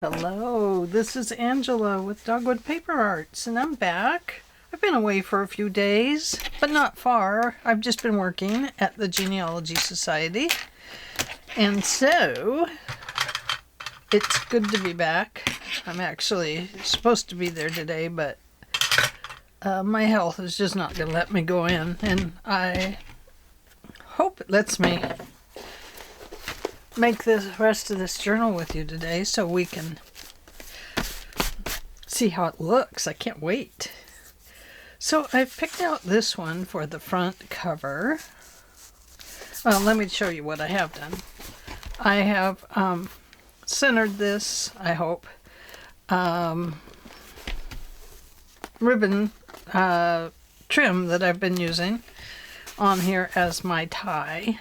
Hello, this is Angela with Dogwood Paper Arts, and I'm back. I've been away for a few days, but not far. I've just been working at the Genealogy Society, and so it's good to be back. I'm actually supposed to be there today, but my health is just not going to let me go in, and I hope it lets me make the rest of this journal with you today so we can see how it looks. I can't wait. So I picked out this one for the front cover. Well, let me show you what I have done. I have centered this, I hope, ribbon trim that I've been using on here as my tie.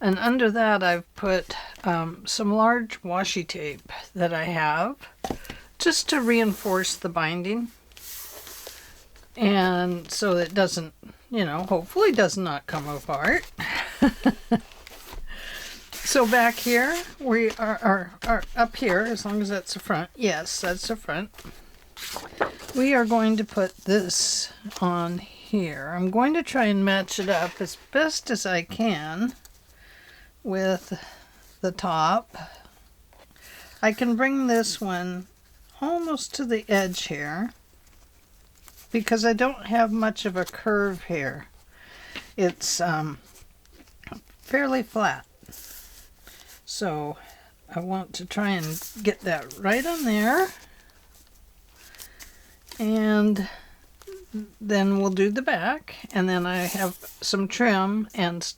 And under that I've put some large washi tape that I have just to reinforce the binding, and so it doesn't, hopefully does not come apart. So back here we are up here, as long as that's the front. Yes, that's the front. We are going to put this on here. I'm going to try and match it up as best as I can with the top. I can bring this one almost to the edge here because I don't have much of a curve here. It's fairly flat. So I want to try and get that right on there. And then we'll do the back, and then I have some trim and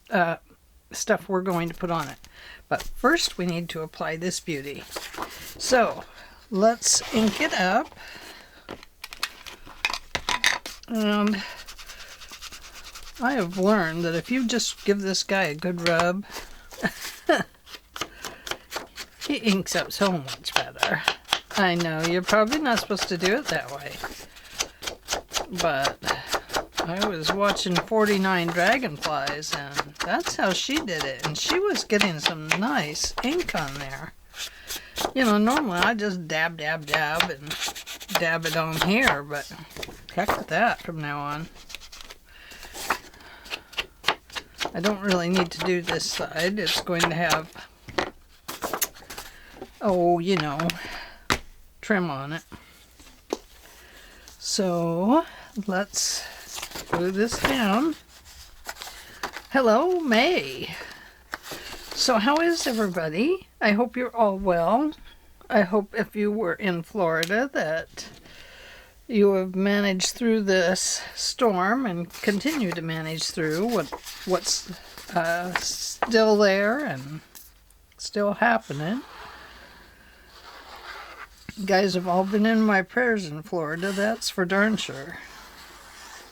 stuff we're going to put on it. But first we need to apply this beauty. So let's ink it up. And I have learned that if you just give this guy a good rub, he inks up so much better. I know you're probably not supposed to do it that way, but I was watching 49 Dragonflies, and that's how she did it, and she was getting some nice ink on there. Normally I just dab and dab it on here, but heck with that from now on. I don't really need to do this side. It's going to have, trim on it. So let's glue this down. Hello, May. So how is everybody? I hope you're all well. I hope if you were in Florida that you have managed through this storm and continue to manage through what's still there and still happening. You guys have all been in my prayers in Florida, that's for darn sure.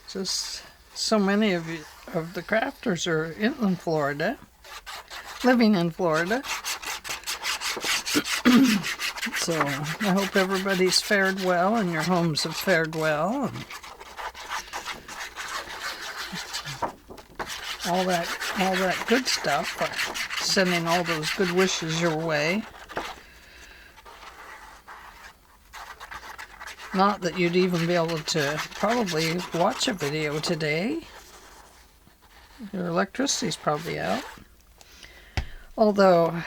Just so many of you, of the crafters, are in Florida, living in Florida. So I hope everybody's fared well and your homes have fared well, and all that good stuff. Sending all those good wishes your way. Not that you'd even be able to probably watch a video today. Your electricity's probably out. Although,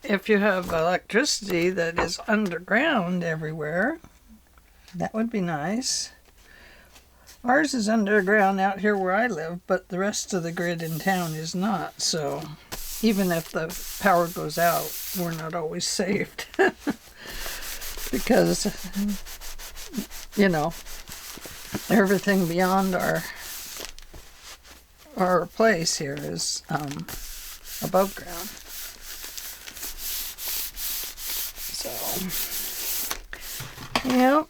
if you have electricity that is underground everywhere, that would be nice. Ours is underground out here where I live, but the rest of the grid in town is not. So even if the power goes out, we're not always saved. Because, everything beyond our place here is above ground. So, yep.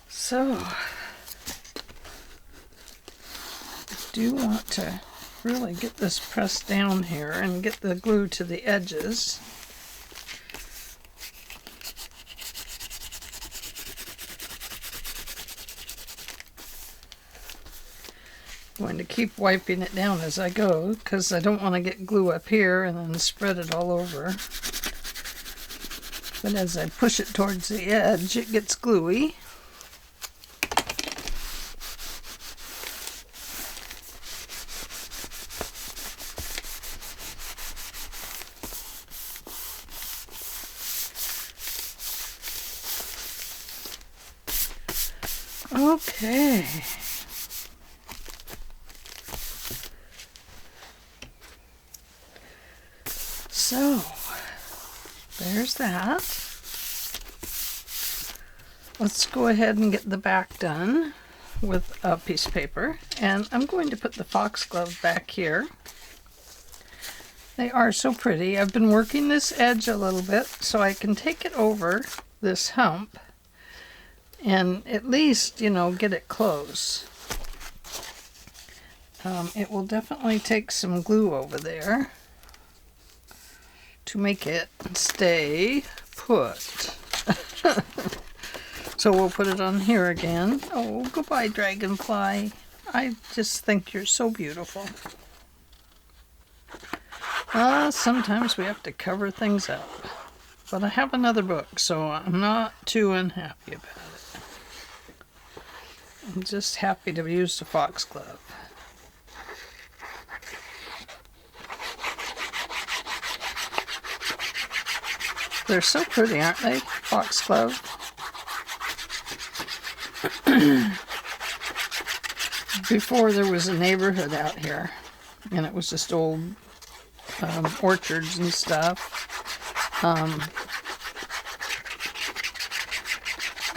So, I do want to really get this pressed down here and get the glue to the edges. going to keep wiping it down as I go because I don't want to get glue up here and then spread it all over. But as I push it towards the edge, it gets gluey. Okay. So, there's that. Let's go ahead and get the back done with a piece of paper. And I'm going to put the foxglove back here. They are so pretty. I've been working this edge a little bit so I can take it over this hump and at least, you know, get it close. It will definitely take some glue over there to make it stay put. So we'll put it on here again. Oh, goodbye, dragonfly. I just think you're so beautiful. Sometimes we have to cover things up. But I have another book, so I'm not too unhappy about it. I'm just happy to use the foxglove. They're so pretty, aren't they? Foxglove. Before there was a neighborhood out here, and it was just old orchards and stuff.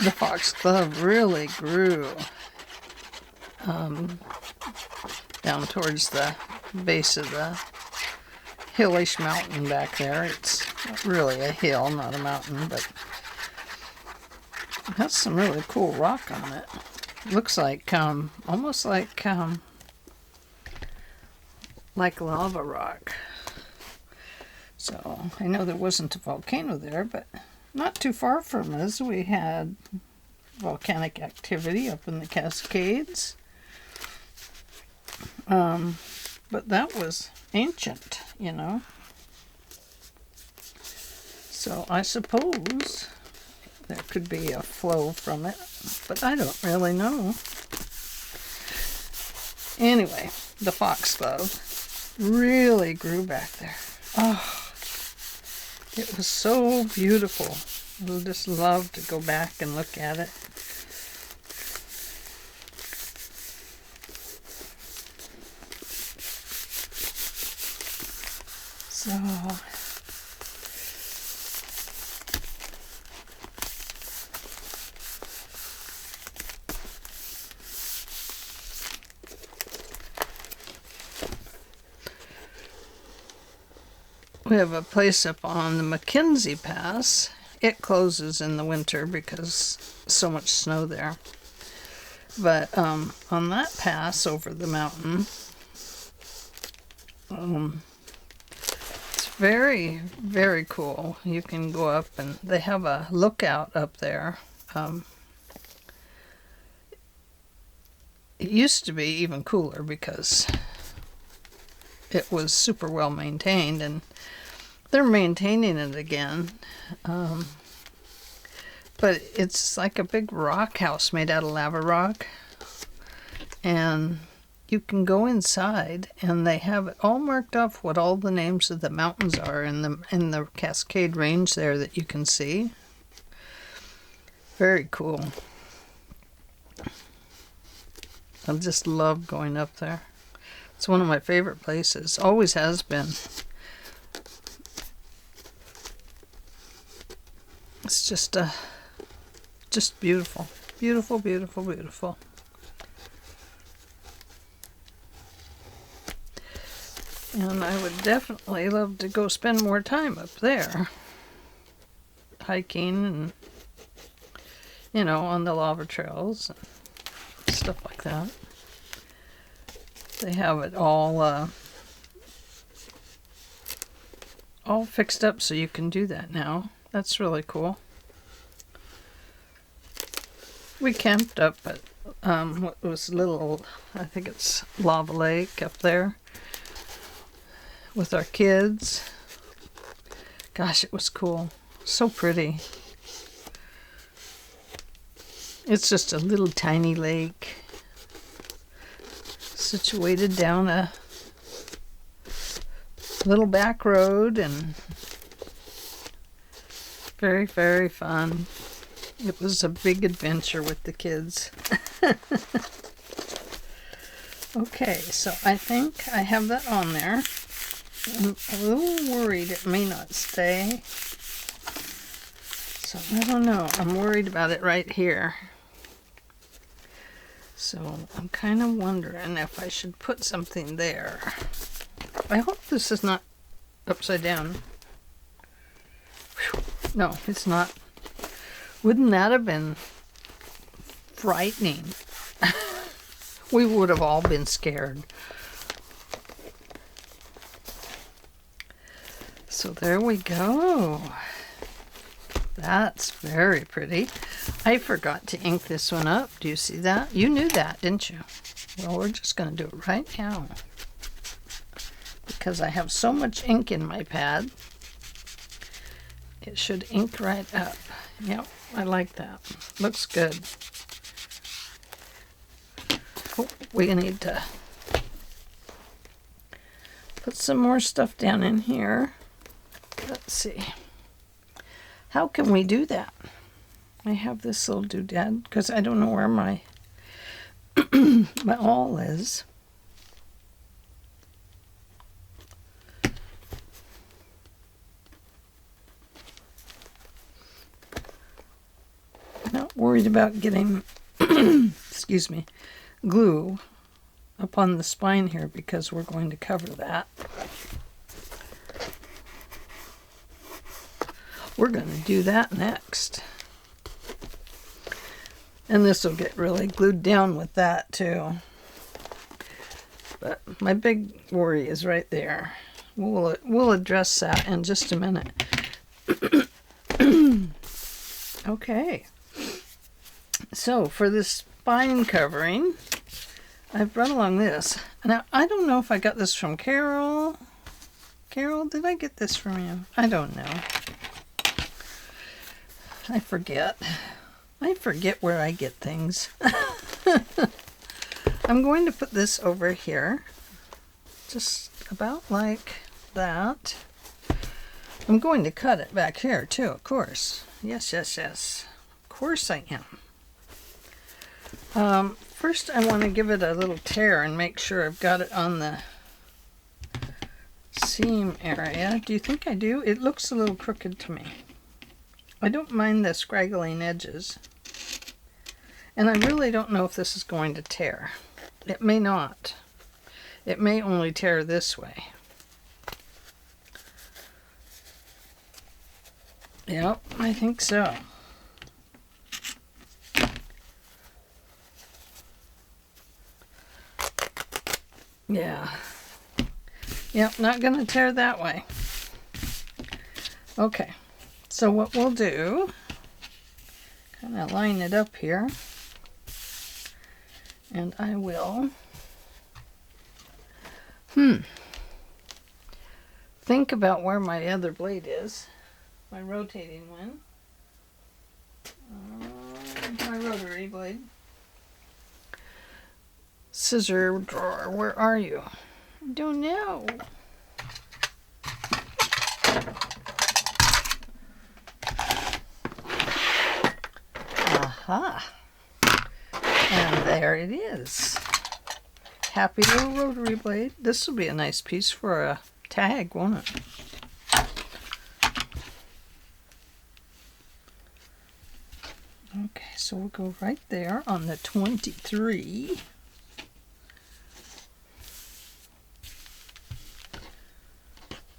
The foxglove really grew down towards the base of the hillish mountain back there. It's really a hill, not a mountain, but it has some really cool rock on it. Looks like almost like lava rock. So I know there wasn't a volcano there, but not too far from us we had volcanic activity up in the Cascades. But that was ancient, you know. So I suppose there could be a flow from it, but I don't really know. Anyway, the foxglove really grew back there. Oh, it was so beautiful. I just love to go back and look at it. So we have a place up on the Mackenzie Pass. It closes in the winter because so much snow there. But on that pass over the mountain, it's very, very cool. You can go up and they have a lookout up there. It used to be even cooler because it was super well maintained, and they're maintaining it again. But it's like a big rock house made out of lava rock, and you can go inside and they have it all marked off what all the names of the mountains are in the Cascade Range there that you can see. Very cool. I just love going up there. It's one of my favorite places. Always has been. It's just beautiful. Beautiful, beautiful, beautiful. And I would definitely love to go spend more time up there. Hiking and, you know, on the lava trails and stuff like that. They have it all fixed up so you can do that now. That's really cool. We camped up at what was little, I think it's Lava Lake up there with our kids. Gosh, it was cool. So pretty. It's just a little tiny lake situated down a little back road, and very, very fun. It was a big adventure with the kids. Okay, so I think I have that on there. I'm a little worried it may not stay. So I don't know. I'm worried about it right here. So I'm kind of wondering if I should put something there. I hope this is not upside down. Whew. No, it's not. Wouldn't that have been frightening? We would have all been scared. So there we go. That's very pretty. I forgot to ink this one up. Do you see that? You knew that, didn't you? Well, we're just going to do it right now, because I have so much ink in my pad. It should ink right up. Yep, I like that. Looks good. Oh, we need to put some more stuff down in here. Let's see. How can we do that? I have this little doodad because I don't know where my my awl is. I'm not worried about getting excuse me, glue up on the spine here because we're going to cover that. We're going to do that next. And this will get really glued down with that too. But my big worry is right there. We'll address that in just a minute. Okay. So for this spine covering, I've brought along this. Now, I don't know if I got this from Caryl. Caryl, did I get this from you? I don't know. I forget. I forget where I get things. I'm going to put this over here. Just about like that. I'm going to cut it back here too, of course. Yes, yes, yes. Of course I am. First I want to give it a little tear and make sure I've got it on the seam area. Do you think I do? It looks a little crooked to me. I don't mind the scraggling edges. And I really don't know if this is going to tear. It may not. It may only tear this way. Yep, I think so. Yeah. Yep, not going to tear that way. Okay. So what we'll do, kind of line it up here, and I will think about where my other blade is, my rotating one, my rotary blade. Scissor drawer, where are you? I don't know. Aha! And there it is. Happy little rotary blade. This will be a nice piece for a tag, won't it? Okay, so we'll go right there on the 23.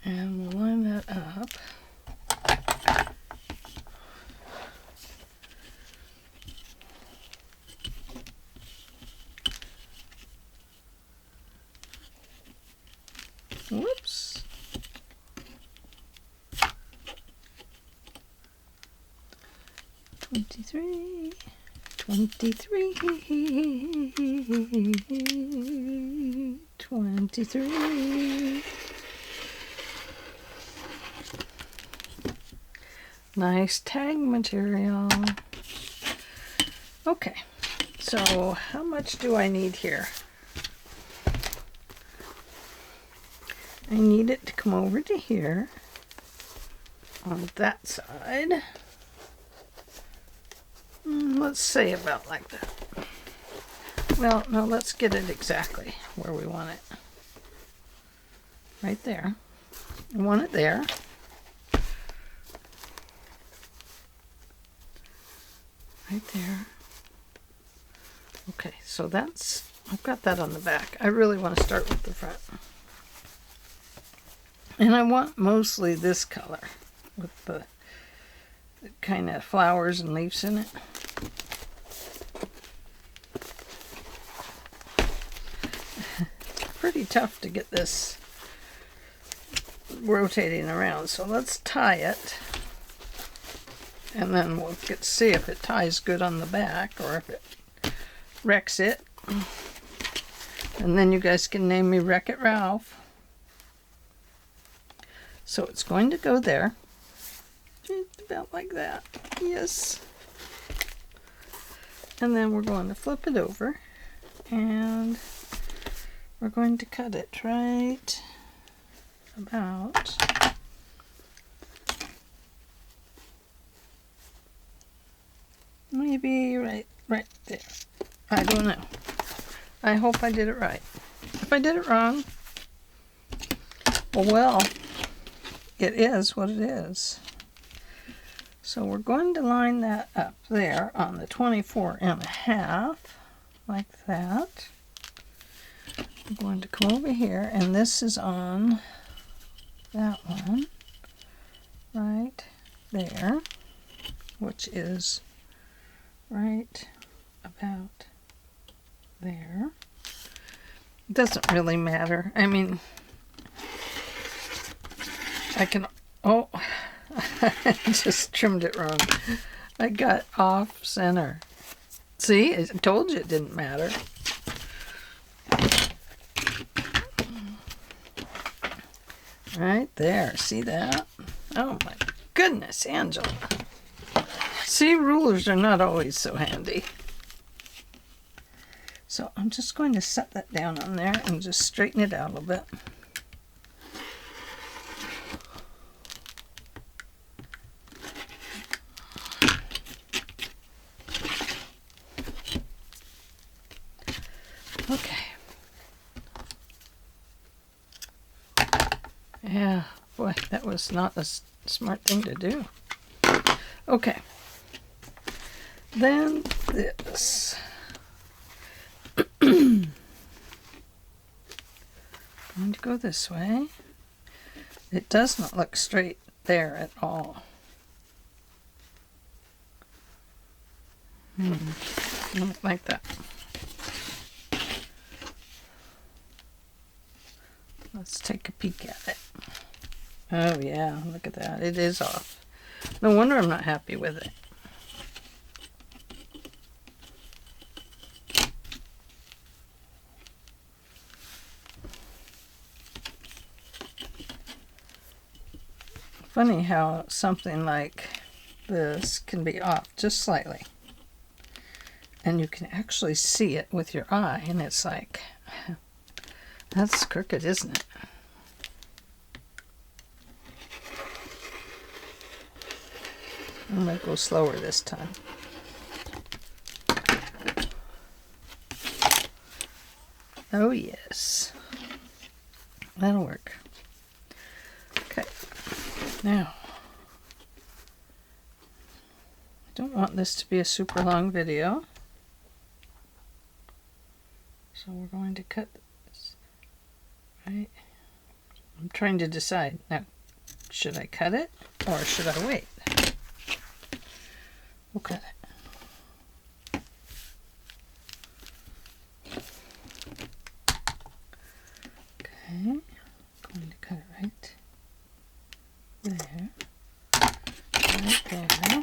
And we'll line that up. Whoops. 23. 23. Nice tag material. Okay, so how much do I need here? I need it to come over to here on that side. Let's say about like that. Well, no, let's get it exactly where we want it. Right there. I want it there. Right there. Okay, so that's, I've got that on the back. I really want to start with the front. And I want mostly this color with the kind of flowers and leaves in it. Pretty tough to get this rotating around, so let's tie it, and then we'll get to see if it ties good on the back or if it wrecks it. And then you guys can name me Wreck-It Ralph. So it's going to go there, just about like that. Yes. And then we're going to flip it over, and we're going to cut it right about maybe right there. I don't know. I hope I did it right. If I did it wrong, well, it is what it is. So we're going to line that up there on the 24.5, like that. I'm going to come over here, and this is on that one right there, which is right about there. It doesn't really matter. I mean, I can, oh, I just trimmed it wrong. I got off center. See, I told you it didn't matter. Right there, see that? Oh my goodness, Angela. See, rulers are not always so handy. So I'm just going to set that down on there and just straighten it out a little bit. Okay. Yeah, boy, that was not a smart thing to do. Okay. Then this. Going to go this way. It does not look straight there at all. Like that. Let's take a peek at it. Oh yeah, look at that. It is off. No wonder I'm not happy with it. Funny how something like this can be off just slightly. And you can actually see it with your eye, and it's like, that's crooked, isn't it? I'm going to go slower this time. Oh yes. That'll work. Okay. Now, I don't want this to be a super long video. So we're going to cut this. Right? I'm trying to decide. Now, should I cut it or should I wait? We'll cut it. Okay, going to cut it right there, right there.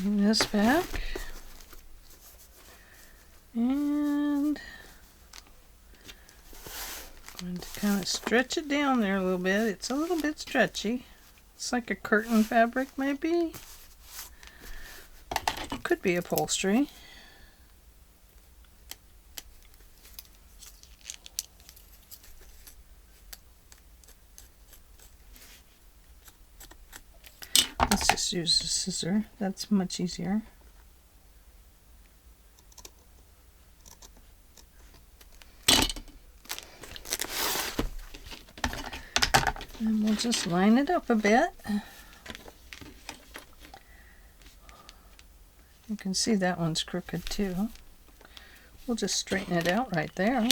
Bring this back. And I'm going to kind of stretch it down there a little bit. It's a little bit stretchy. It's like a curtain fabric, maybe. Could be upholstery. Let's just use a scissor. That's much easier. And we'll just line it up a bit. You can see that one's crooked too. We'll just straighten it out right there.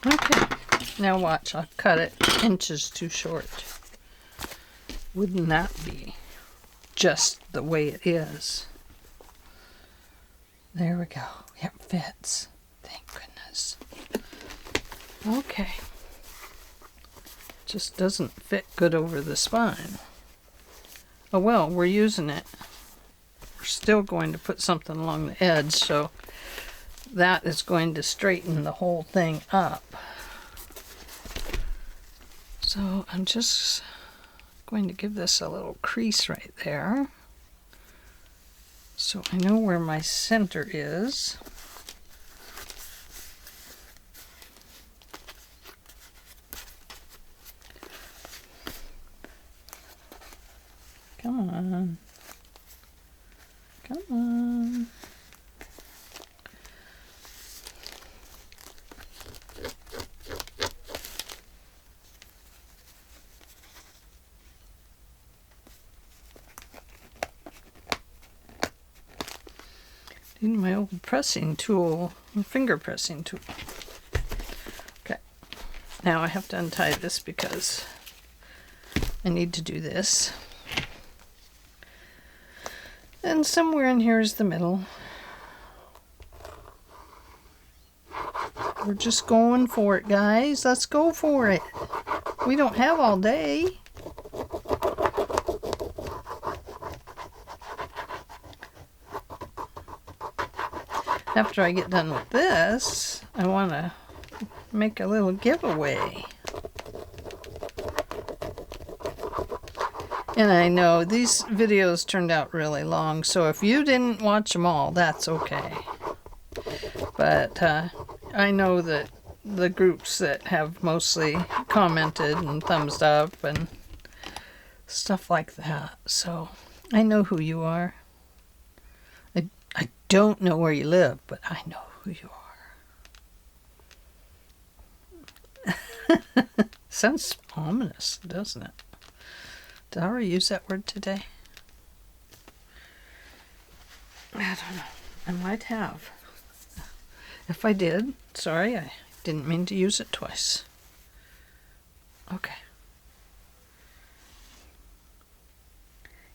Okay, now watch, I'll cut it inches too short. Wouldn't that be just the way it is? There we go. It fits. Thank goodness. Okay. Just doesn't fit good over the spine. Oh well, we're using it. We're still going to put something along the edge, so that is going to straighten the whole thing up. So I'm just going to give this a little crease right there, so I know where my center is. Come on. Come on. Need my old pressing tool, my finger pressing tool. Okay, now I have to untie this because I need to do this. And somewhere in here is the middle. We're just going for it, guys. Let's go for it. We don't have all day. After I get done with this, I want to make a little giveaway. And I know these videos turned out really long, so if you didn't watch them all, that's okay. But I know that the groups that have mostly commented and thumbs up and stuff like that, so I know who you are. I don't know where you live, but I know who you are. Sounds ominous, doesn't it? Did I already use that word today? I don't know. I might have. If I did, sorry, I didn't mean to use it twice. Okay.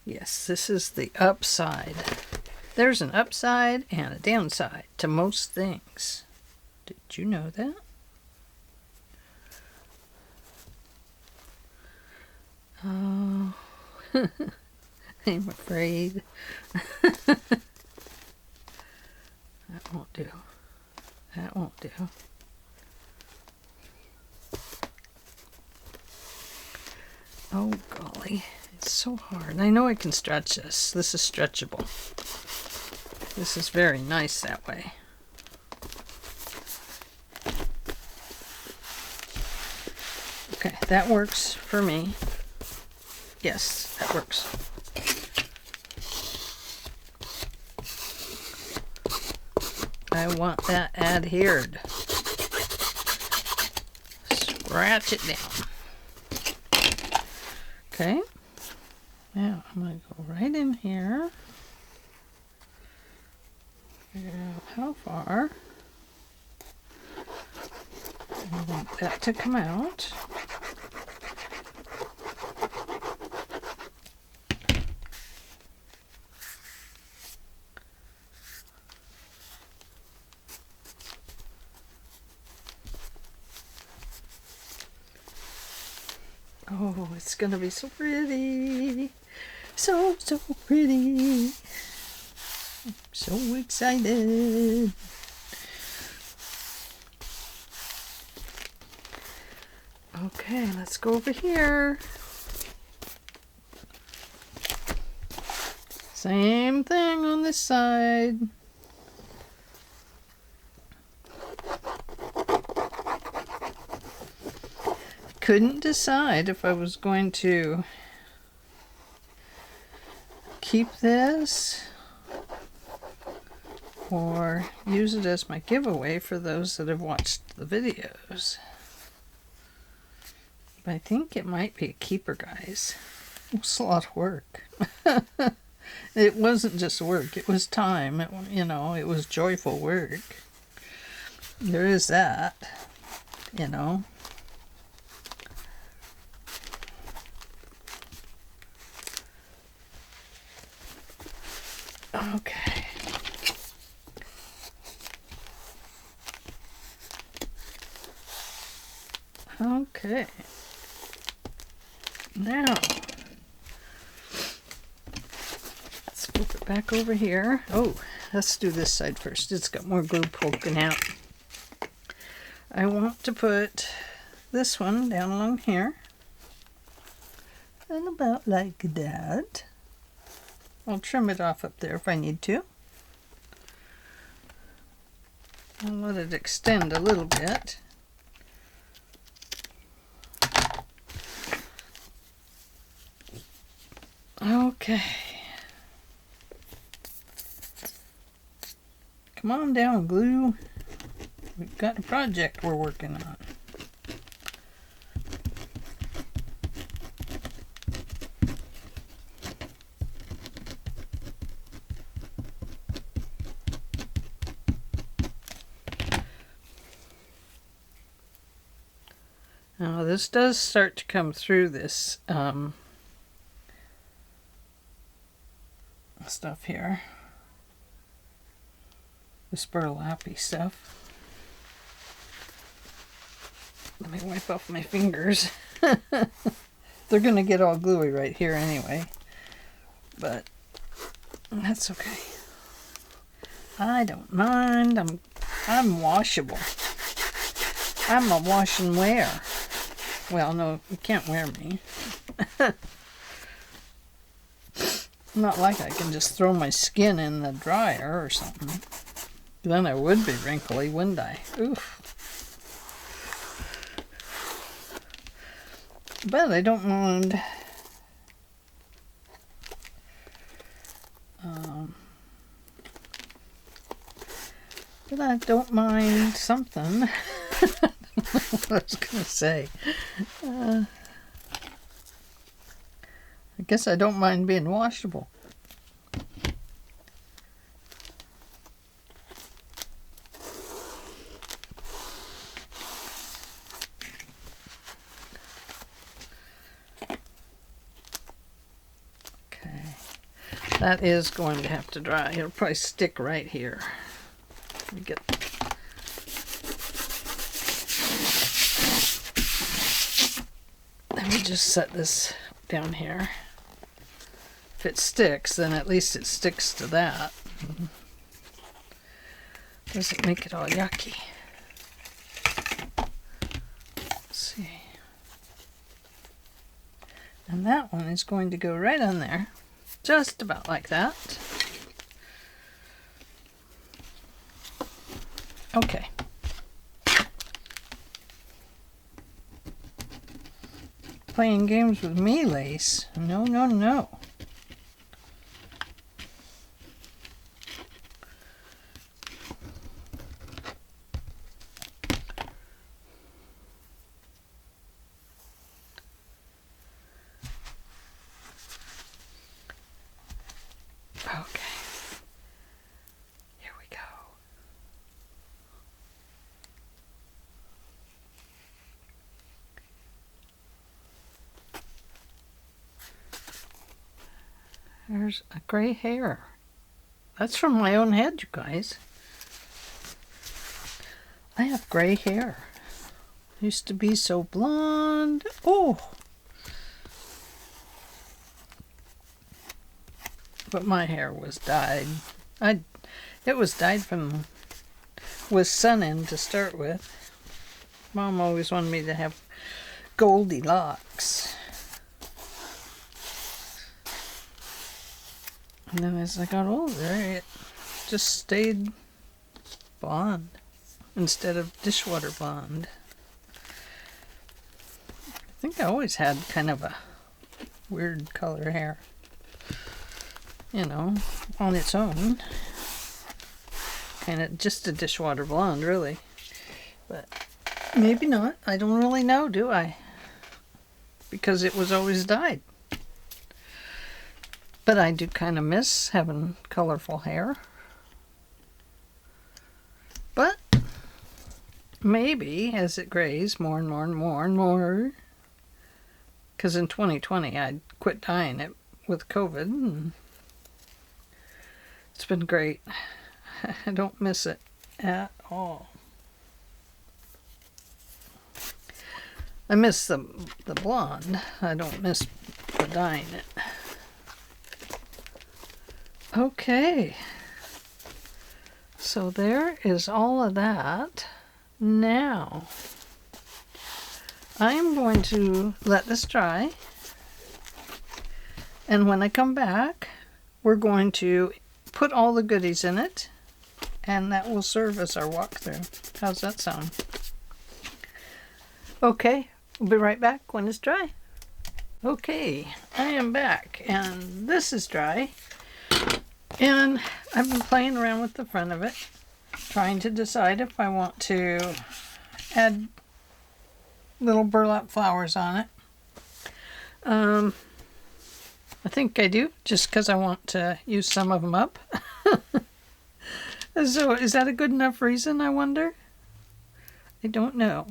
Yes, this is the upside. There's an upside and a downside to most things. Did you know that? Oh, I'm afraid. That won't do. That won't do. Oh, golly. It's so hard. I know I can stretch this. This is stretchable. This is very nice that way. Okay, that works for me. Yes, that works. I want that adhered. Scratch it down. Okay. Now I'm going to go right in here. Figure out how far I want that to come out. Oh, it's gonna be so pretty. So pretty. I'm so excited. Okay, let's go over here. Same thing on this side. Couldn't decide if I was going to keep this or use it as my giveaway for those that have watched the videos. But I think it might be a keeper, guys. It was a lot of work. It wasn't just work, it was time. It was joyful work. There is that, Okay. Okay. Now, let's flip it back over here. Oh, let's do this side first. It's got more glue poking out. I want to put this one down along here. And about like that. I'll trim it off up there if I need to. I'll let it extend a little bit. Okay. Come on down, glue. We've got a project we're working on. Now this does start to come through this stuff here. This burlappy stuff. Let me wipe off my fingers. They're gonna get all gluey right here anyway. But that's okay. I don't mind. I'm washable. I'm a wash and wear. Well, no, you can't wear me. Not like I can just throw my skin in the dryer or something. Then I would be wrinkly, wouldn't I? Oof. But I don't mind. But I don't mind something. What I was going to say. I guess I don't mind being washable. Okay. That is going to have to dry. It'll probably stick right here. Let me get... Let me just set this down here. If it sticks, then at least it sticks to that. Doesn't make it all yucky. Let's see. And that one is going to go right on there. Just about like that. Okay. Playing games with me, Lace. No, no, no. Okay. Here we go. There's a gray hair. That's from my own head, you guys. I have gray hair. Used to be so blonde. Oh, but my hair was dyed. It was dyed with sun in to start with. Mom always wanted me to have goldy locks. And then as I got older, it just stayed blonde instead of dishwater blonde. I think I always had kind of a weird color hair, you know, on its own. Kind of just a dishwater blonde, really. But maybe not. I don't really know, do I? Because it was always dyed. But I do kind of miss having colorful hair. But maybe as it grays more and more and more and more, because in 2020 I quit dyeing it with COVID, and it's been great. I don't miss it at all. I miss the blonde. I don't miss the dyeing it. Okay, so there is all of that. Now, I am going to let this dry, and when I come back, we're going to put all the goodies in it, and that will serve as our walkthrough. How's that sound? Okay, we'll be right back when it's dry. Okay, I am back, and this is dry. And I've been playing around with the front of it, trying to decide if I want to add little burlap flowers on it. I think I do, just because I want to use some of them up. So is that a good enough reason, I wonder? I don't know.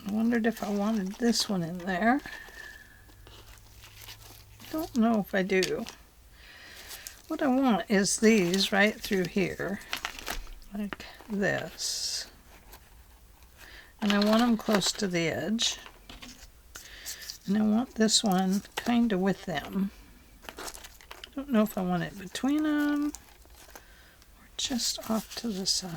I wondered if I wanted this one in there. Don't know if I do. What I want is these right through here, like this. And I want them close to the edge. And I want this one kind of with them. I don't know if I want it between them or just off to the side.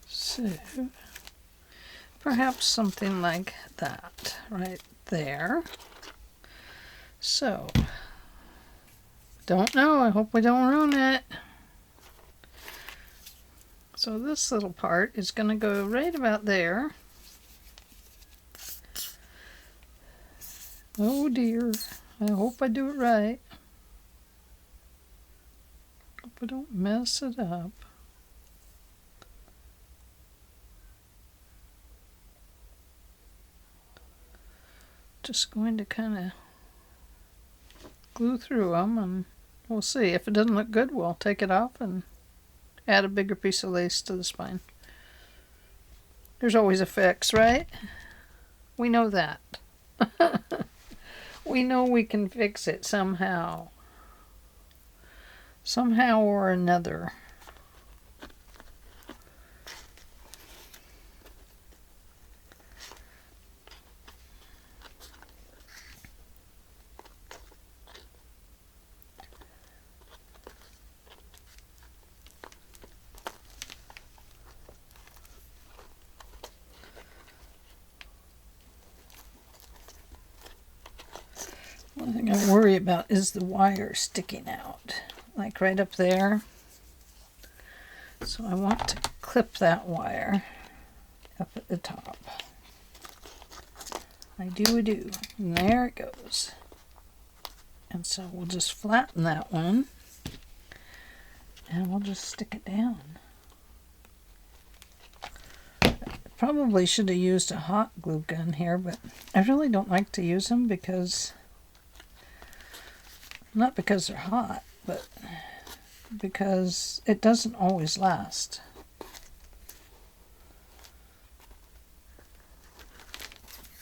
So, perhaps something like that right there. So, don't know. I hope we don't ruin it. So this little part is going to go right about there. Oh dear. I hope I do it right. Hope I don't mess it up. Just going to kind of glue through them, and we'll see. If it doesn't look good, we'll take it off and add a bigger piece of lace to the spine. There's always a fix, right? We know that. We know we can fix it somehow. Somehow or another. One thing I worry about is the wire sticking out, like right up there. So I want to clip that wire up at the top. I do. And there it goes. And so we'll just flatten that one, and we'll just stick it down. Probably should have used a hot glue gun here, but I really don't like to use them because, not because they're hot, but because it doesn't always last.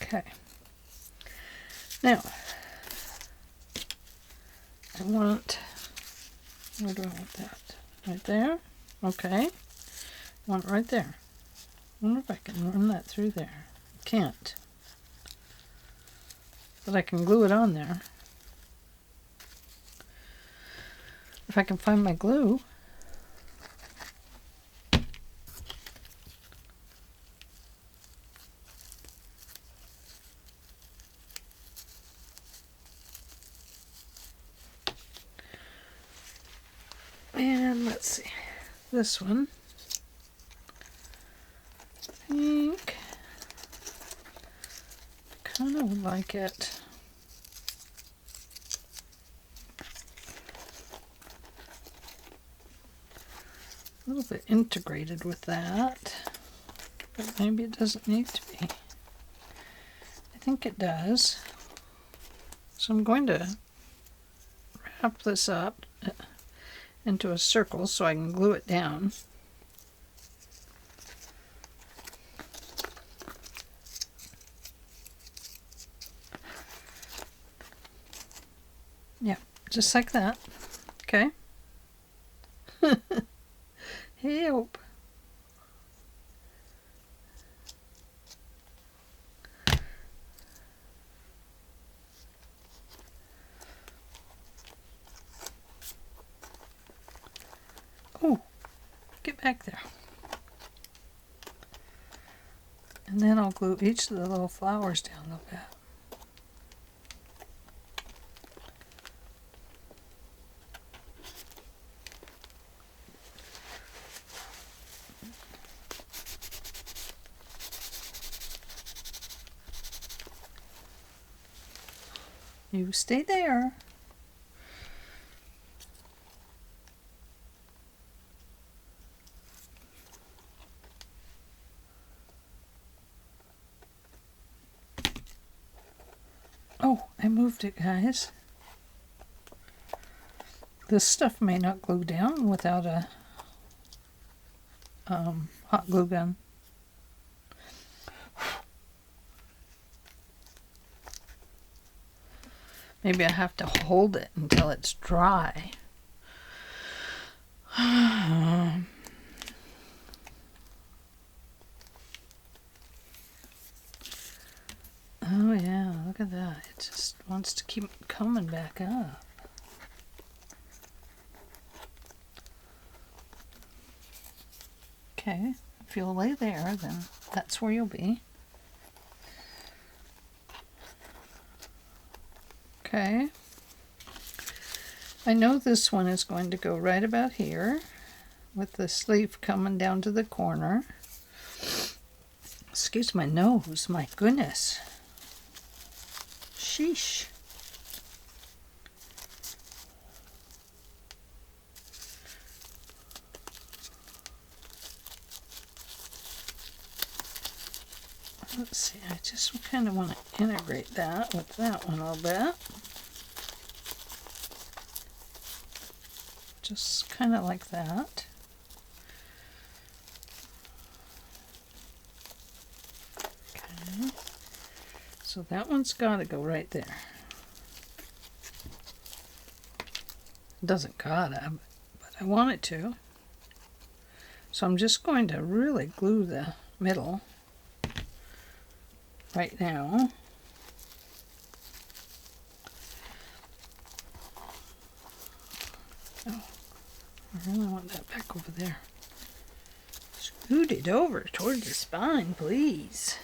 Okay. Now, I want, where do I want that? Right there? Okay. I want it right there. I wonder if I can run that through there. Can't. But I can glue it on there. If I can find my glue. And let's see, this one, I think, kind of would like it a little bit integrated with that, but maybe it doesn't need to be. I think it does. So I'm going to wrap this up into a circle so I can glue it down. Yeah, just like that. Okay. Help. Oh, get back there. And then I'll glue each of the little flowers down a little bit. You stay there. Oh, I moved it, guys. This stuff may not glue down without a hot glue gun. Maybe I have to hold it until it's dry. Oh yeah, look at that. It just wants to keep coming back up. Okay, if you'll lay there, then that's where you'll be. Okay. I know this one is going to go right about here with the sleeve coming down to the corner. Excuse my nose, my goodness. Sheesh. Let's see, I just kind of want to integrate that with that one a little bit. Just kind of like that. Okay. So that one's got to go right there. It doesn't gotta, but I want it to. So I'm just going to really glue the middle right now. Oh, I really want that back over there. Scoot it over toward the spine, please.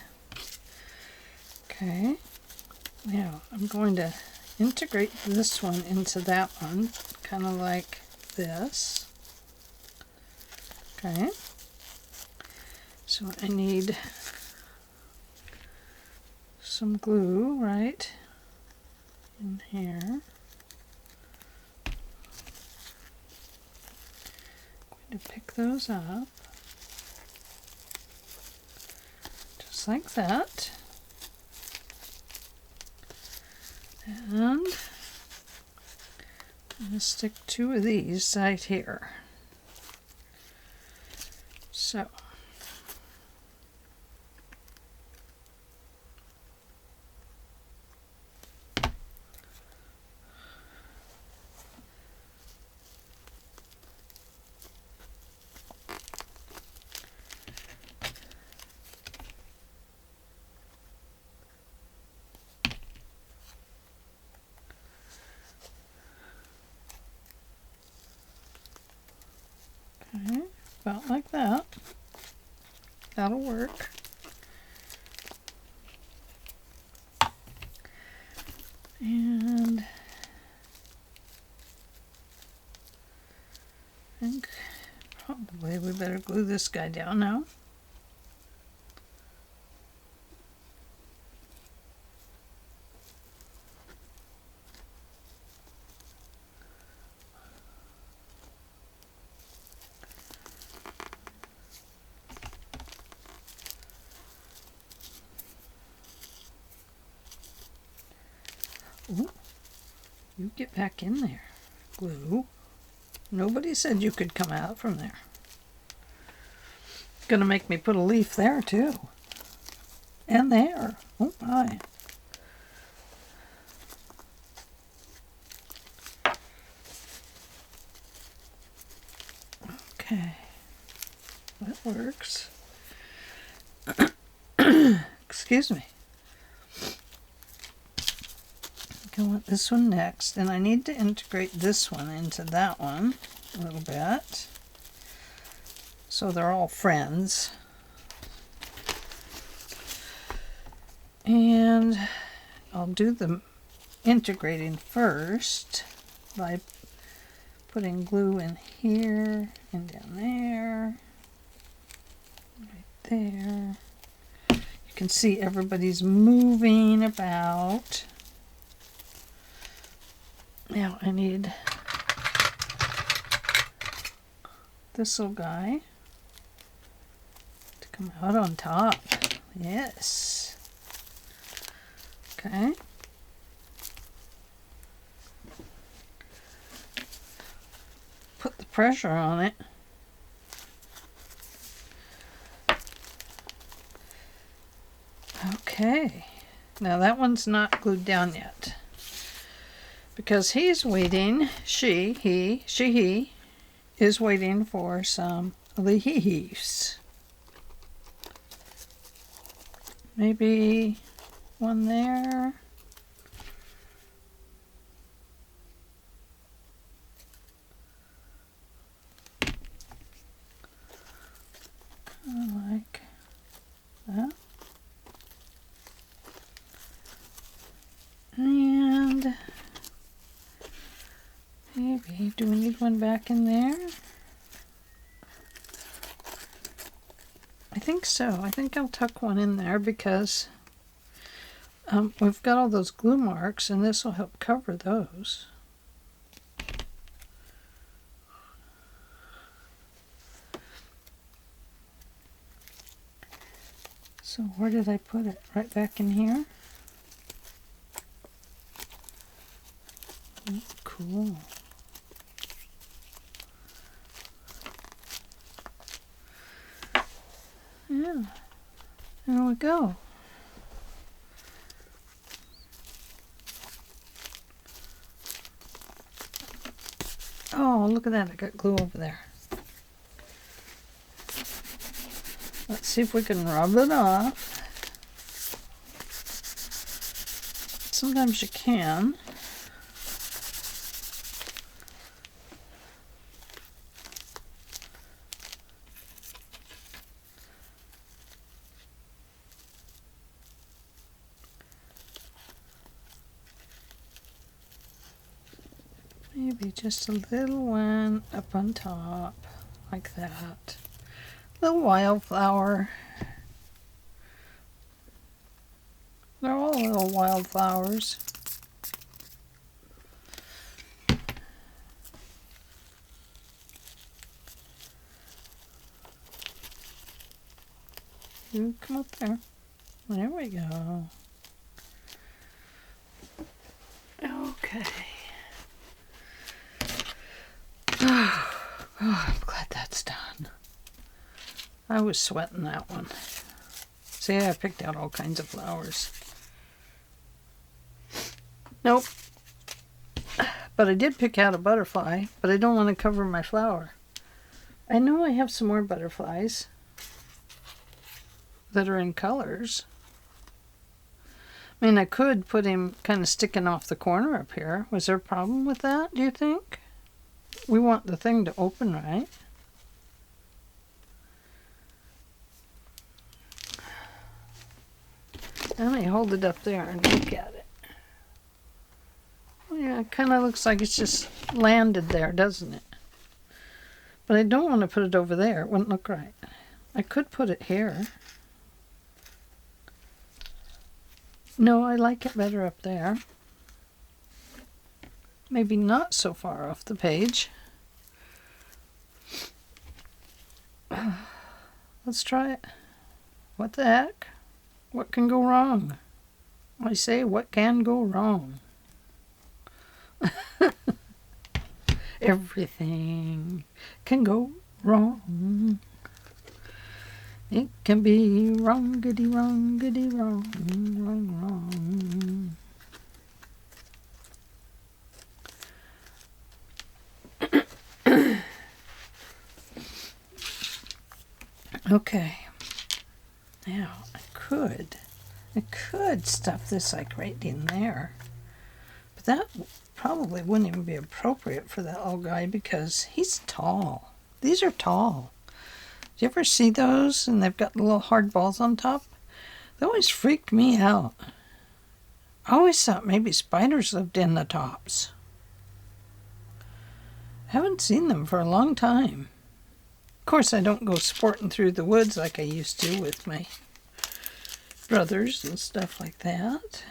Okay. Now I'm going to integrate this one into that one, kind of like this. Okay. So I need some glue right in here. I'm going to pick those up just like that, and I'm going to stick two of these right here. So about like that. That'll work. And I think probably we better glue this guy down now. Ooh, you get back in there, glue. Nobody said you could come out from there. Gonna make me put a leaf there too. And there. Oh my. Okay. That works. Excuse me. I want this one next, and I need to integrate this one into that one a little bit so they're all friends. And I'll do the integrating first by putting glue in here and down there, right there. You can see everybody's moving about. Now I need this little guy to come out on top. Yes. Okay. Put the pressure on it. Okay. Now that one's not glued down yet, because he's waiting, he is waiting for some leaves. Maybe one there. Kind of like that. And maybe, do we need one back in there? I think so. I think I'll tuck one in there because we've got all those glue marks, and this will help cover those. So where did I put it? Right back in here? Oh, cool. Yeah, there we go. Oh, look at that, I got glue over there. Let's see if we can rub it off. Sometimes you can. Maybe just a little one up on top, like that. Little wildflower. They're all little wildflowers. You come up there. There we go. Okay. Oh, I'm glad that's done. I was sweating that one. See, I picked out all kinds of flowers. Nope. But I did pick out a butterfly, but I don't want to cover my flower. I know I have some more butterflies that are in colors. I mean, I could put him kind of sticking off the corner up here. Was there a problem with that, do you think? We want the thing to open, right? Let me hold it up there and look at it. Yeah, it kind of looks like it's just landed there, doesn't it? But I don't want to put it over there. It wouldn't look right. I could put it here. No, I like it better up there. Maybe not so far off the page. Let's try it. What the heck? What can go wrong? I say, what can go wrong? Everything can go wrong. It can be wrong-giddy, wrong-giddy, wrong, wrong, wrong. Okay. Now, I could stuff this like right in there. But that probably wouldn't even be appropriate for that little guy because he's tall. These are tall. Do you ever see those and they've got little hard balls on top? They always freaked me out. I always thought maybe spiders lived in the tops. I haven't seen them for a long time. Of course, I don't go sporting through the woods like I used to with my brothers and stuff like that.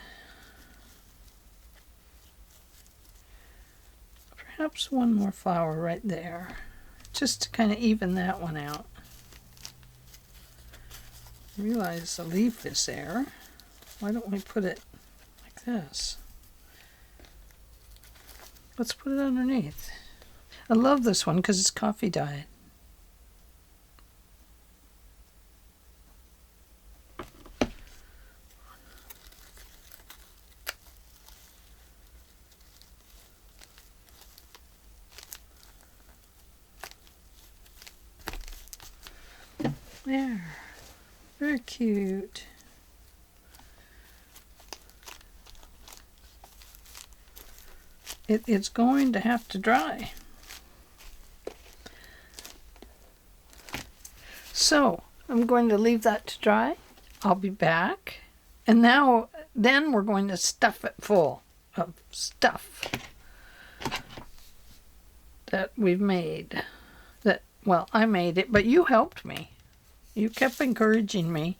Perhaps one more flower right there, just to kind of even that one out. Realize the leaf is there. Why don't we put it like this? Let's put it underneath. I love this one because it's coffee dyed. There. Very cute. It's going to have to dry. So, I'm going to leave that to dry. I'll be back. And then we're going to stuff it full of stuff that we've made. Well, I made it, but you helped me. You kept encouraging me,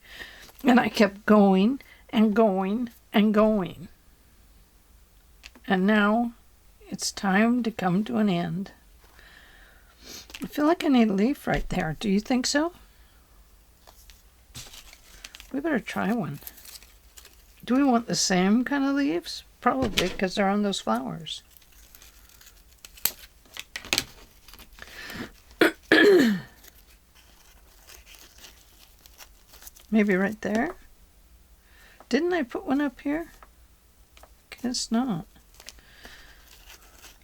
and I kept going and going and going. And now it's time to come to an end. I feel like I need a leaf right there. Do you think so? We better try one. Do we want the same kind of leaves? Probably, because they're on those flowers. Maybe right there? Didn't I put one up here? Guess not.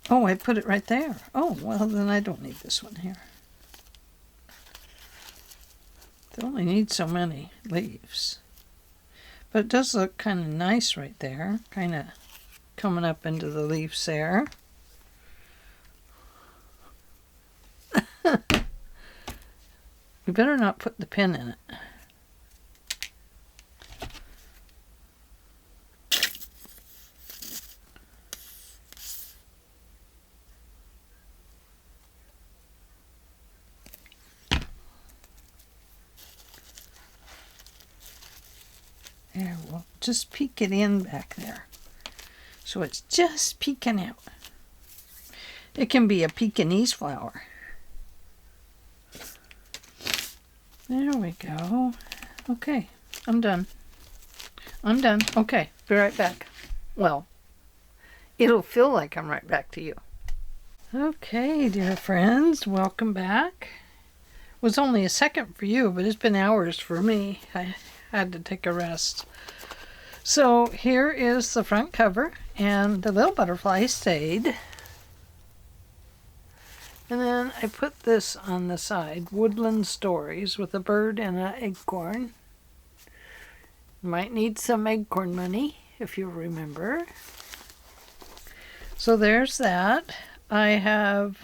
Oh, I put it right there. Oh, well, then I don't need this one here. They only need so many leaves. But it does look kind of nice right there. Kind of coming up into the leaves there. We better not put the pin in it. There, we'll just peek it in back there. So it's just peeking out. It can be a Pekingese flower. There we go. Okay, I'm done. I'm done. Okay, be right back. Well, it'll feel like I'm right back to you. Okay, dear friends, welcome back. It was only a second for you, but it's been hours for me. I had to take a rest. So here is the front cover, and the little butterfly stayed. And then I put this on the side, Woodland Stories, with a bird and an acorn. Might need some acorn money, if you remember. So there's that. I have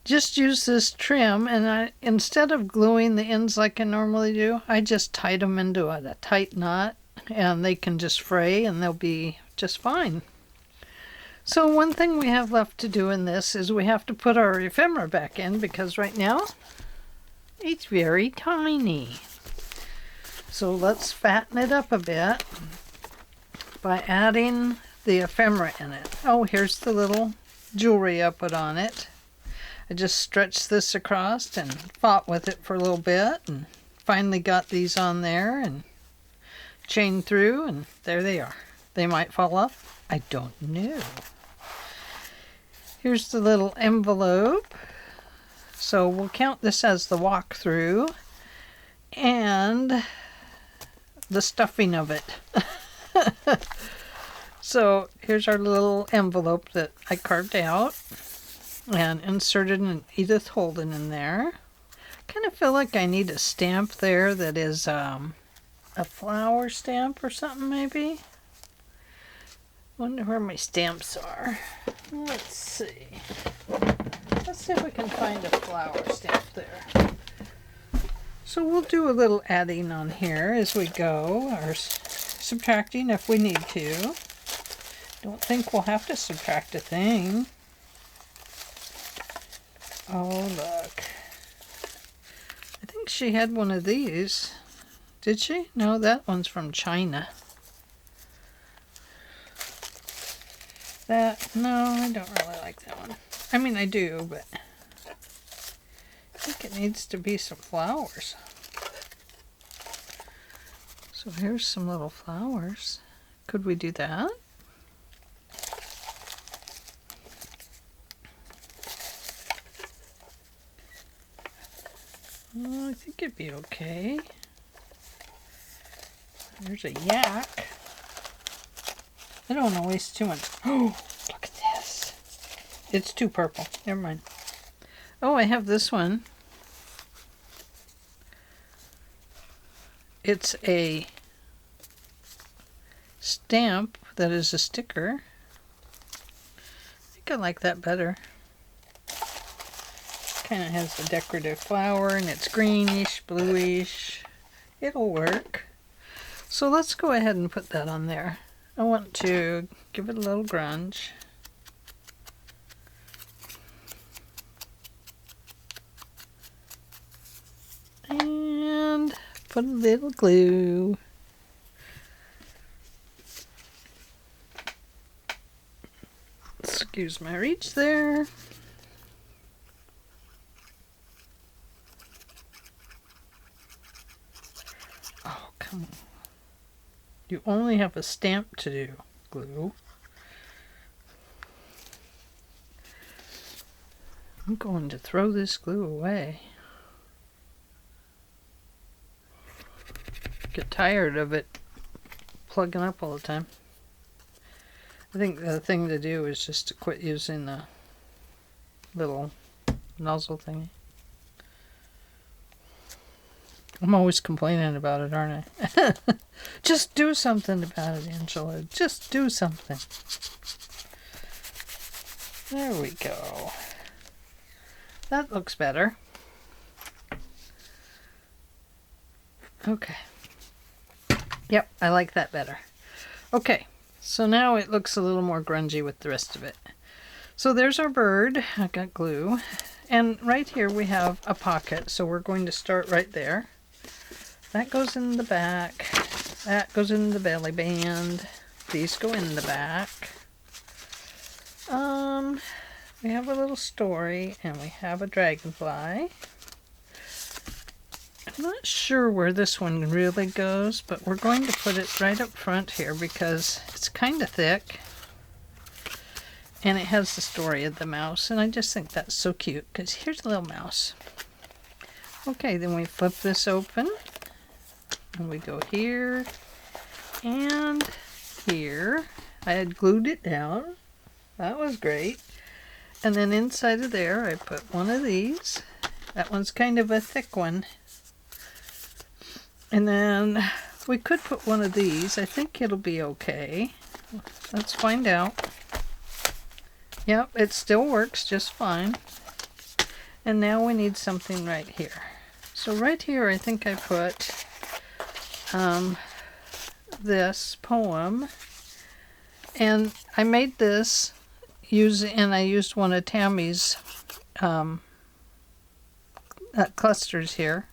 just used this trim, and instead of gluing the ends like I normally do, I just tied them into a tight knot, and they can just fray and they'll be just fine. So one thing we have left to do in this is we have to put our ephemera back in, because right now it's very tiny. So let's fatten it up a bit by adding the ephemera in it. Oh, here's the little jewelry I put on it. I just stretched this across and fought with it for a little bit and finally got these on there and chained through, and there they are. They might fall off. I don't know. Here's the little envelope. So we'll count this as the walkthrough and the stuffing of it. So here's our little envelope that I carved out and inserted an Edith Holden in there. Kind of feel like I need a stamp there that is a flower stamp or something, maybe. Wonder where my stamps are. Let's see. Let's see if we can find a flower stamp there. So we'll do a little adding on here as we go, or subtracting if we need to. Don't think we'll have to subtract a thing. Oh, look. I think she had one of these. Did she? No, that one's from China. No, I don't really like that one. I mean, I do, but I think it needs to be some flowers. So here's some little flowers. Could we do that? Oh, I think it'd be okay. There's a yak. I don't want to waste too much. Oh, look at this. It's too purple. Never mind. Oh, I have this one. It's a stamp that is a sticker. I think I like that better. Kind of has a decorative flower and it's greenish, bluish. It'll work. So let's go ahead and put that on there. I want to give it a little grunge. And put a little glue. Excuse my reach there. Oh, come on. You only have a stamp to do, glue. I'm going to throw this glue away. Get tired of it plugging up all the time. I think the thing to do is just to quit using the little nozzle thingy. I'm always complaining about it, aren't I? Just do something about it, Angela. Just do something. There we go. That looks better. Okay. Yep, I like that better. Okay, so now it looks a little more grungy with the rest of it. So there's our bird. I got glue. And right here we have a pocket, so we're going to start right there. That goes in the back. That goes in the belly band. These go in the back. We have a little story, and we have a dragonfly. I'm not sure where this one really goes, but we're going to put it right up front here because it's kind of thick. And it has the story of the mouse, and I just think that's so cute because here's a little mouse. Okay, then we flip this open, and we go here and here. I had glued it down. That was great. And then inside of there, I put one of these. That one's kind of a thick one. And then we could put one of these. I think it'll be okay. Let's find out. Yep, it still works just fine. And now we need something right here. So right here, I think I put this poem, and I made this I used one of Tammy's clusters here.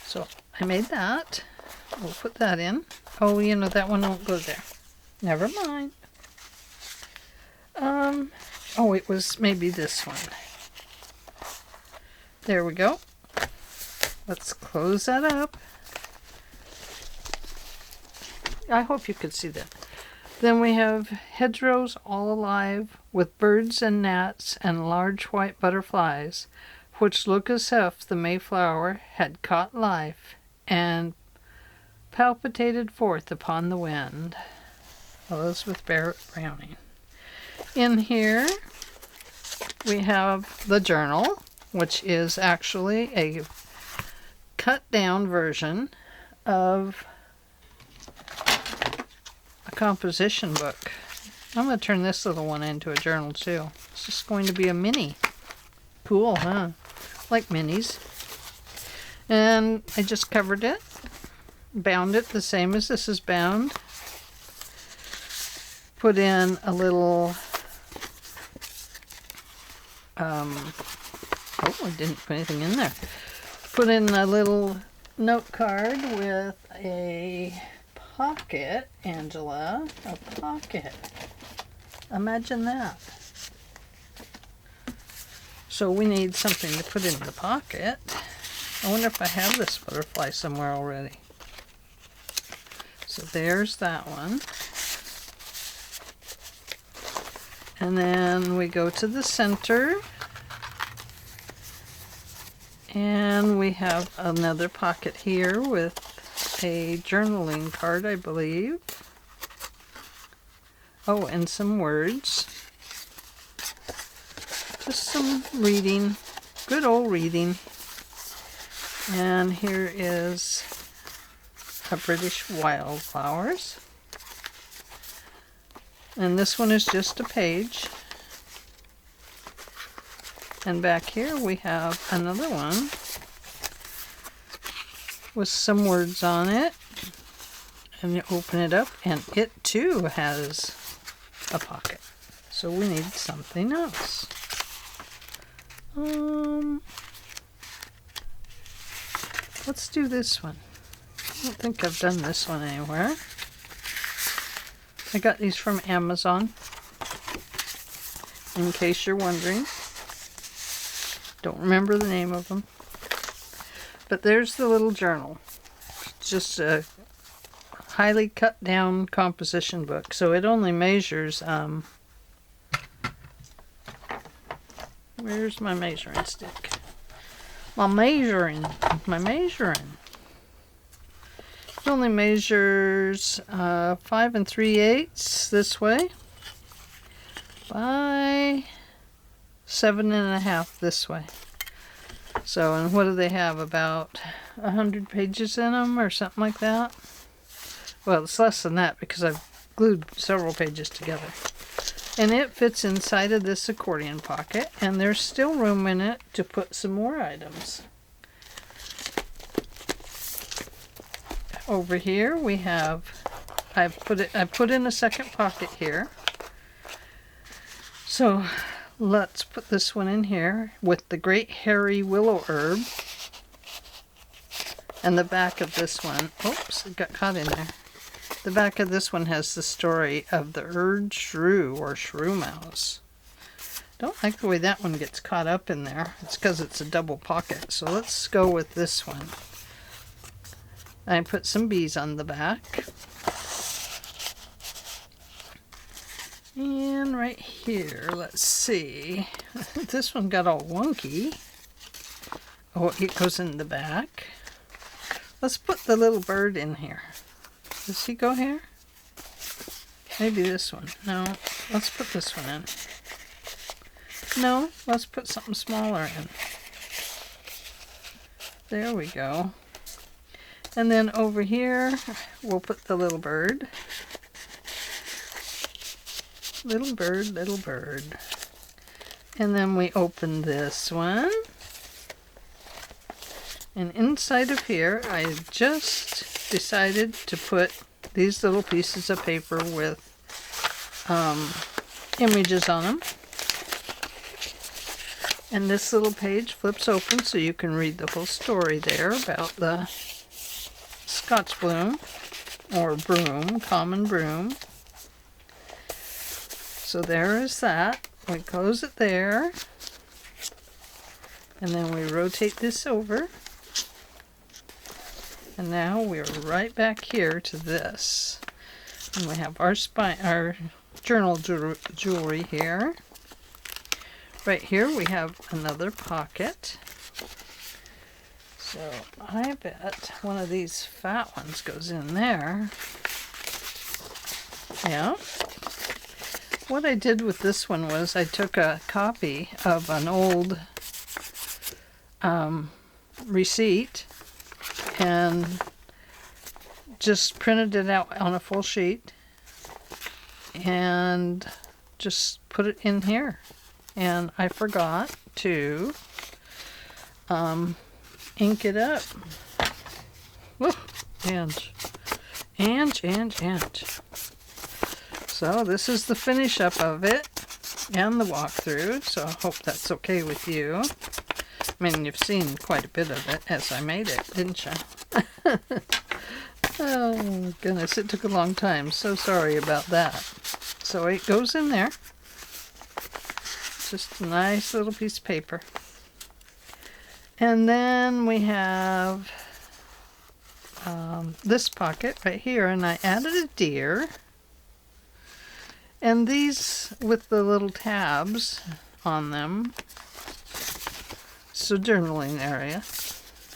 So I made that. We'll put that in. Oh, you know, that one won't go there. Never mind. Oh, it was maybe this one. There we go. Let's close that up. I hope you could see that. Then we have hedgerows all alive with birds and gnats and large white butterflies, which look as if the Mayflower had caught life and palpitated forth upon the wind. Elizabeth Barrett Browning. In here we have the journal, which is actually a cut down version of a composition book. I'm going to turn this little one into a journal too. It's just going to be a mini. Cool, huh? Like minis. And I just covered it, bound it the same as this is bound. Put in a little, oh, I didn't put anything in there. Put in a little note card with a pocket, Angela, a pocket. Imagine that. So we need something to put in the pocket. I wonder if I have this butterfly somewhere already. So there's that one. And then we go to the center. And we have another pocket here with a journaling card, I believe. Oh, and some words. Just some reading. Good old reading. And here is a British Wildflowers. And this one is just a page. And back here we have another one with some words on it. And you open it up and it too has a pocket. So we need something else. Let's do this one. I don't think I've done this one anywhere. I got these from Amazon, in case you're wondering. Don't remember the name of them. But there's the little journal. It's just a highly cut down composition book. So it only measures, where's my measuring stick? My measuring. It only measures 5 3/8 this way by 7 1/2 this way. So, and what do they have? About 100 pages in them or something like that? Well, it's less than that because I've glued several pages together. And it fits inside of this accordion pocket, and there's still room in it to put some more items. Over here we have, I put in a second pocket here. So let's put this one in here with the great hairy willow herb. And the back of this one, oops, it got caught in there. The back of this one has the story of the Erd Shrew or Shrew Mouse. Don't like the way that one gets caught up in there. It's because it's a double pocket. So let's go with this one. I put some bees on the back. And right here, let's see. This one got all wonky. Oh, it goes in the back. Let's put the little bird in here. Does he go here? Maybe this one. No, let's put this one in. No, let's put something smaller in. There we go. And then over here, we'll put the little bird. Little bird, little bird. And then we open this one. And inside of here, I just decided to put these little pieces of paper with images on them. And this little page flips open so you can read the whole story there about the Scotch bloom, or broom, common broom. So there is that. We close it there. And then we rotate this over. And now we're right back here to this. And we have our journal jewelry here. Right here we have another pocket. So I bet one of these fat ones goes in there. Yeah. What I did with this one was I took a copy of an old receipt and just printed it out on a full sheet and just put it in here. And I forgot to ink it up. Whoop, and. So this is the finish up of it and the walkthrough, so I hope that's okay with you. I mean, you've seen quite a bit of it as I made it, didn't you? Oh goodness, it took a long time. So sorry about that. So it goes in there. Just a nice little piece of paper. And then we have this pocket right here, and I added a deer. And these with the little tabs on them, so journaling area,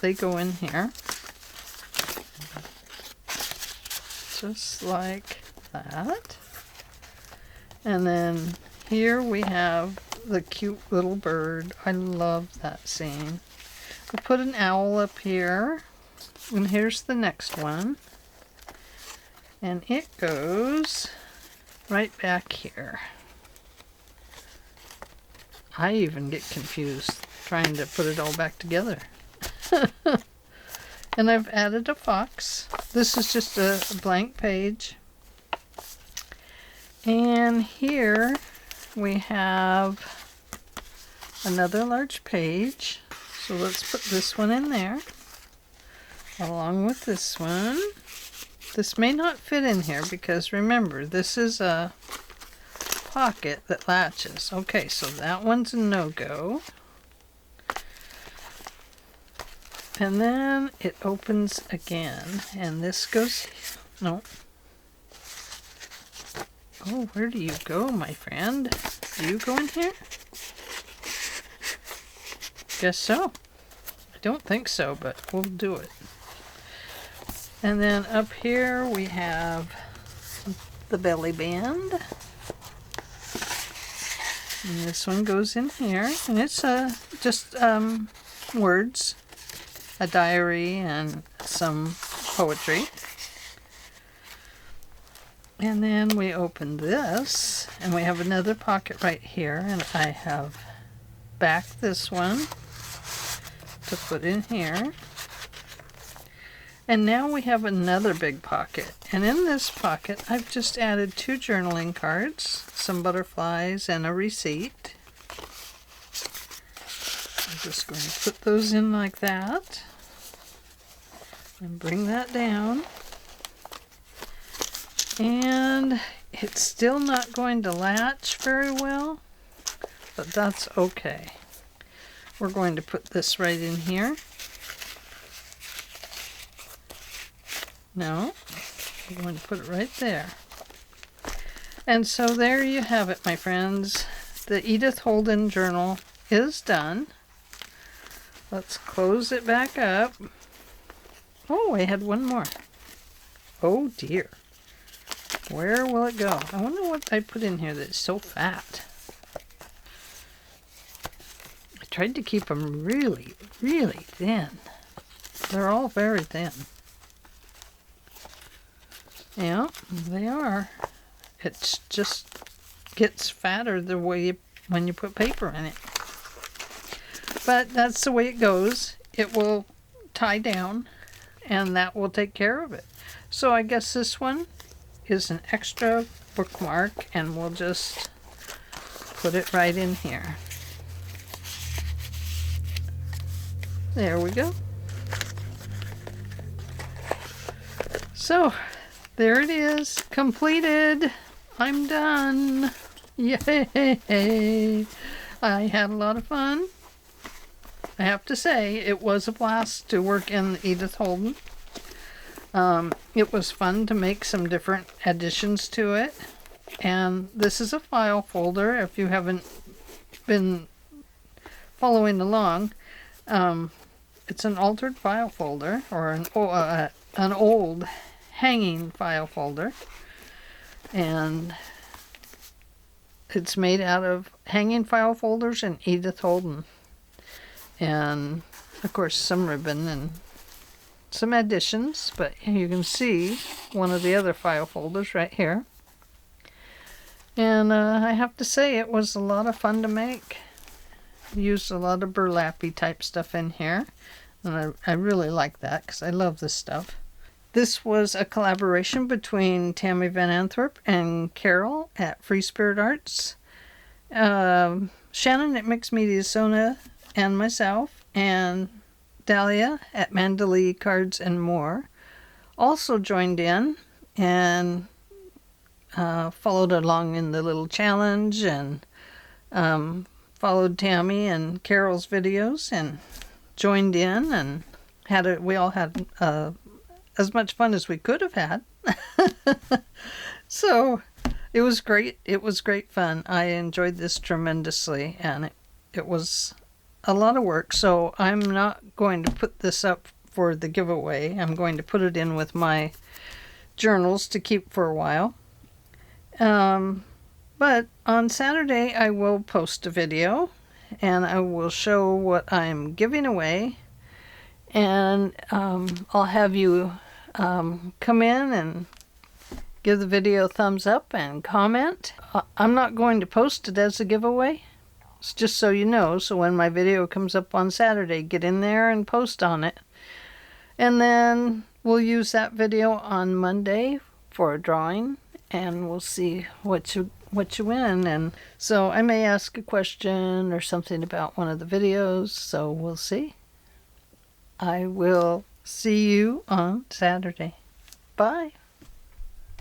they go in here. Just like that. And then here we have the cute little bird. I love that scene. We put an owl up here. And here's the next one. And it goes right back here. I even get confused trying to put it all back together. And I've added a fox. This is just a blank page. And here we have another large page. So let's put this one in there along with this one. This may not fit in here because remember, this is a pocket that latches. Okay, so that one's a no-go. And then it opens again, and this goes, no. Oh, where do you go, my friend? Do you go in here? Guess so. I don't think so, but we'll do it. And then up here we have the belly band. And this one goes in here, and it's just words, a diary, and some poetry. And then we open this, and we have another pocket right here, and I have backed this one to put in here. And now we have another big pocket. And in this pocket, I've just added 2 journaling cards, some butterflies, and a receipt. I'm just going to put those in like that. And bring that down. And it's still not going to latch very well, but that's okay. We're going to put this right in here. No, I'm going to put it right there. And so there you have it, my friends. The Edith Holden journal is done. Let's close it back up. Oh, I had one more. Oh dear. Where will it go? I wonder what I put in here that's so fat. I tried to keep them really, really thin. They're all very thin. Yeah, they are. It just gets fatter the way when you put paper in it. But that's the way it goes. It will tie down and that will take care of it. So I guess this one is an extra bookmark, and we'll just put it right in here. There we go. So there it is, completed. I'm done. Yay! I had a lot of fun. I have to say, it was a blast to work in Edith Holden. It was fun to make some different additions to it. And this is a file folder. If you haven't been following along, it's an altered file folder, or an old hanging file folder. And it's made out of hanging file folders and Edith Holden. And of course some ribbon and some additions, but you can see one of the other file folders right here. And I have to say, it was a lot of fun to make. Used a lot of burlappy type stuff in here, and I really like that because I love this stuff. This was a collaboration between Tammy VanAntwerp and Caryl at Free Spirit Arts, Shannon at Mixed Media Sona, and myself, and Dahlia at Mandalay Cards and More also joined in and followed along in the little challenge, and followed Tammy and Carol's videos and joined in, and we all had as much fun as we could have had. So it was great. It was great fun. I enjoyed this tremendously, and it was a lot of work. So I'm not going to put this up for the giveaway. I'm going to put it in with my journals to keep for a while. But on Saturday I will post a video, and I will show what I'm giving away, and I'll have you come in and give the video a thumbs up and comment. I'm not going to post it as a giveaway. It's just so you know, so when my video comes up on Saturday, get in there and post on it. And then we'll use that video on Monday for a drawing, and we'll see what you win. And so I may ask a question or something about one of the videos, so we'll see. I will see you on Saturday. Bye.